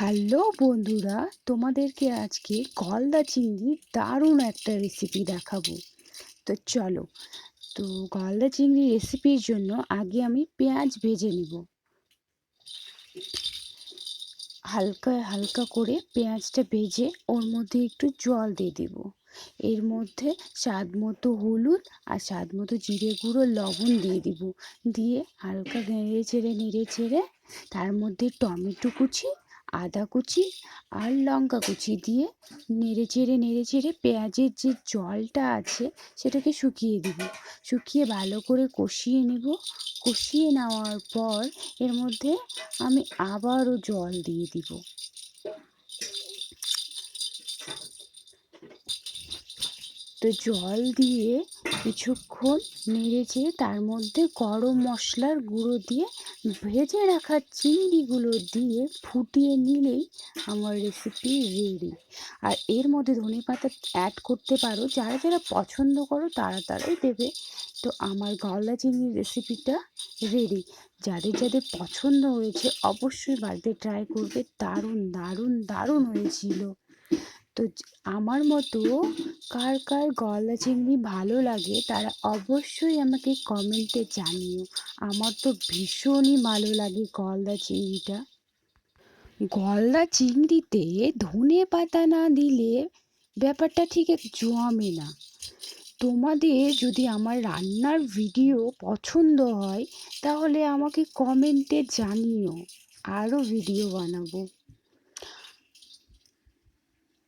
Hello বন্ধুরা, তোমাদেরকে আজকে গলদা চিংড়ির দারুণ একটা রেসিপি দেখাবো। তো চলো। তো গলদা চিংড়ি রেসিপির জন্য আগে আমি পেঁয়াজ ভেজে নিব। হালকা হালকা করে পেঁয়াজটা ভেজে ওর মধ্যে একটু জল দিয়ে দেব। এর মধ্যে স্বাদ মতো হলুদ আর স্বাদ মতো জিরে গুঁড়ো, লবণ দিয়ে দিব। দিয়ে হালকা নেড়ে চেড়ে তার মধ্যে টমেটো কুচি, আদা কুচি আর লঙ্কা কুচি দিয়ে নেড়ে চেড়ে পেঁয়াজের যে জলটা আছে সেটাকে শুকিয়ে দিব। শুকিয়ে ভালো করে কষিয়ে নেব। কষিয়ে নেওয়ার পর এর মধ্যে আমি আবারও জল দিয়ে দিব। তো জল দিয়ে কিছুক্ষণ নেড়েচেড়ে তার মধ্যে গরম মশলার গুঁড়ো দিয়ে ভেজে রাখা চিংড়িগুলো দিয়ে ফুটিয়ে নিলেই আমার রেসিপি রেডি। আর এর মধ্যে ধনেপাতা অ্যাড করতে পারো, যারা যারা পছন্দ করো তারা তারাই দেবে। তো আমার গলদা চিংড়ির রেসিপিটা রেডি। যাদের যাদের পছন্দ হয়েছে অবশ্যই বাড়িতে ট্রাই করবে। দারুণ দারুণ দারুণ হয়েছিল। তো আমার মতো কার কার গলদা চিংড়ি ভালো লাগে তারা অবশ্যই আমাকে কমেন্টে জানিও। আমার তো ভীষণই ভালো লাগে গলদা চিংড়িটা। গলদা চিংড়িতে ধনে পাতা না দিলে ব্যাপারটা ঠিক জমে না। তোমাদের যদি আমার রান্নার ভিডিও পছন্দ হয় তাহলে আমাকে কমেন্টে জানিও, আরও ভিডিও বানাবো।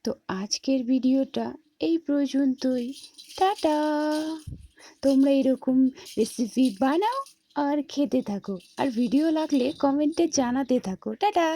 তো আজকের ভিডিওটা এই পর্যন্তই। টাটা। তোমরা এরকম রেসিপি বানাও আর খেতে থাকো, আর ভিডিও লাগলে কমেন্টে জানাতে থাকো। টাটা।